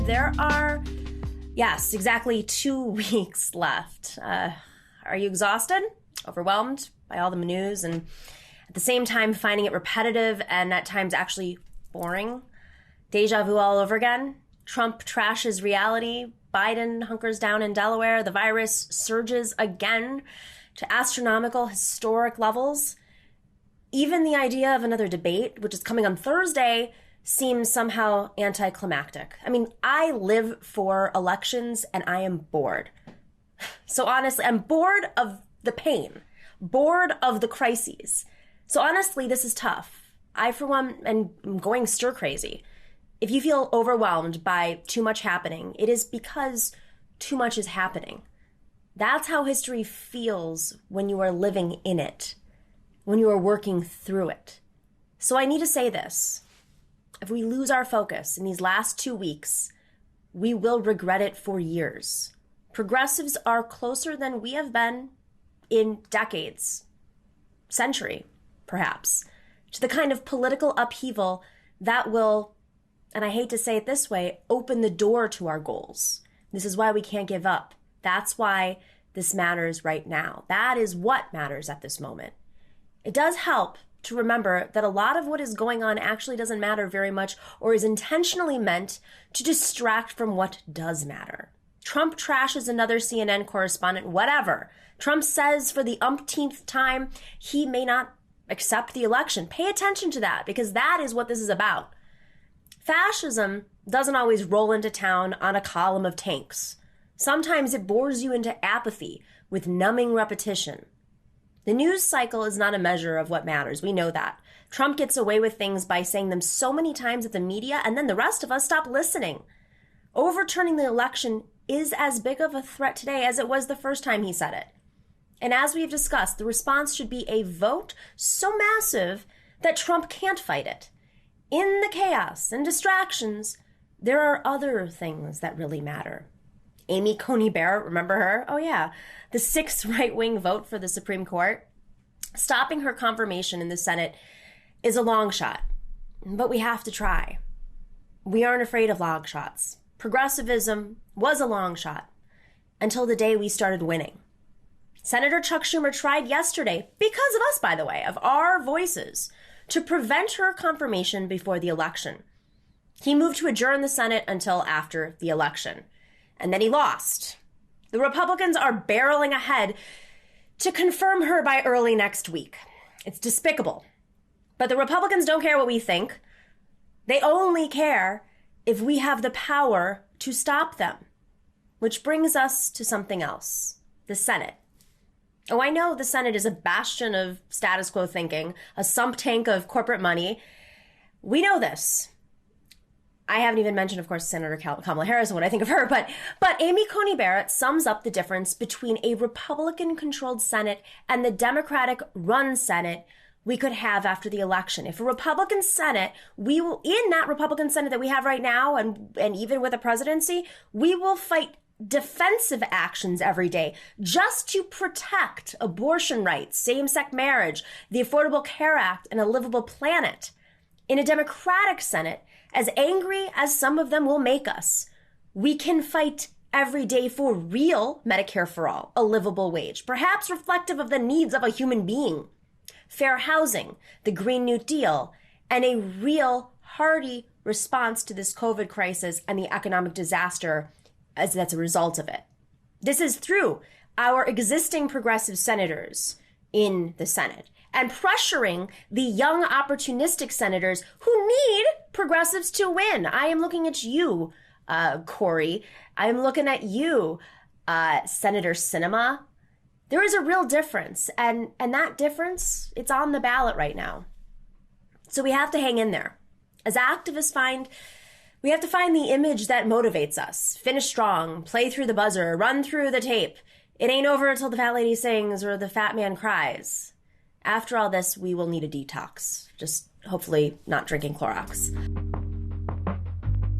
There are, yes, exactly 2 weeks left. Are you exhausted, overwhelmed by all the news, and at the same time finding it repetitive and at times actually boring? Deja vu all over again? Trump trashes reality. Biden hunkers down in Delaware. The virus surges again to astronomical, historic levels. Even the idea of another debate, which is coming on Thursday, seems somehow anticlimactic. I mean, I live for elections and I am bored. So honestly, I'm bored of the pain, bored of the crises. So honestly, this is tough. I, for one, am going stir crazy. If you feel overwhelmed by too much happening, it is because too much is happening. That's how history feels when you are living in it, when you are working through it. So I need to say this. If we lose our focus in these last 2 weeks, we will regret it for years. Progressives are closer than we have been in decades, century, perhaps, to the kind of political upheaval that will, and I hate to say it this way, open the door to our goals. This is why we can't give up. That's why this matters right now. That is what matters at this moment. It does help to remember that a lot of what is going on actually doesn't matter very much or is intentionally meant to distract from what does matter. Trump trashes another CNN correspondent, whatever. Trump says for the umpteenth time he may not accept the election. Pay attention to that because that is what this is about. Fascism doesn't always roll into town on a column of tanks. Sometimes it bores you into apathy with numbing repetition. The news cycle is not a measure of what matters. We know that. Trump gets away with things by saying them so many times at the media, and then the rest of us stop listening. Overturning the election is as big of a threat today as it was the first time he said it. And as we've discussed, the response should be a vote so massive that Trump can't fight it. In the chaos and distractions, there are other things that really matter. Amy Coney Barrett, remember her? Oh yeah, the 6th right-wing vote for the Supreme Court. Stopping her confirmation in the Senate is a long shot, but we have to try. We aren't afraid of long shots. Progressivism was a long shot until the day we started winning. Senator Chuck Schumer tried yesterday, because of us, by the way, of our voices, to prevent her confirmation before the election. He moved to adjourn the Senate until after the election. And then he lost. The Republicans are barreling ahead to confirm her by early next week. It's despicable. But the Republicans don't care what we think. They only care if we have the power to stop them. Which brings us to something else, the Senate. Oh, I know the Senate is a bastion of status quo thinking, a sump tank of corporate money. We know this. I haven't even mentioned, of course, Senator Kamala Harris and what I think of her, but Amy Coney Barrett sums up the difference between a Republican-controlled Senate and the Democratic-run Senate we could have after the election. If a Republican Senate, in that Republican Senate that we have right now, and even with a presidency, we will fight defensive actions every day just to protect abortion rights, same-sex marriage, the Affordable Care Act, and a livable planet. In a Democratic Senate, as angry as some of them will make us, we can fight every day for real Medicare for all, a livable wage, perhaps reflective of the needs of a human being, fair housing, the Green New Deal, and a real hearty response to this COVID crisis and the economic disaster that's a result of it. This is through our existing progressive senators in the Senate and pressuring the young opportunistic senators who need progressives to win. I am looking at you, Corey. I am looking at you, Senator Sinema. There is a real difference, and that difference, it's on the ballot right now. So we have to hang in there. As activists we have to find the image that motivates us. Finish strong, play through the buzzer, run through the tape. It ain't over until the fat lady sings or the fat man cries. After all this, we will need a detox. Just hopefully not drinking Clorox.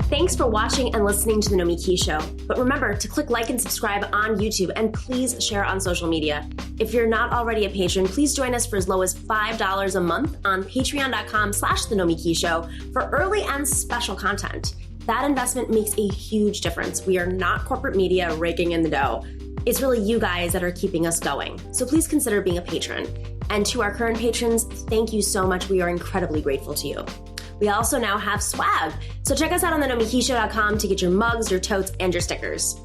Thanks for watching and listening to The Nomiki Show. But remember to click like and subscribe on YouTube and please share on social media. If you're not already a patron, please join us for as low as $5 a month on patreon.com/The Nomiki Show for early and special content. That investment makes a huge difference. We are not corporate media raking in the dough. It's really you guys that are keeping us going. So please consider being a patron. And to our current patrons, thank you so much. We are incredibly grateful to you. We also now have swag. So check us out on the nomikishow.com to get your mugs, your totes, and your stickers.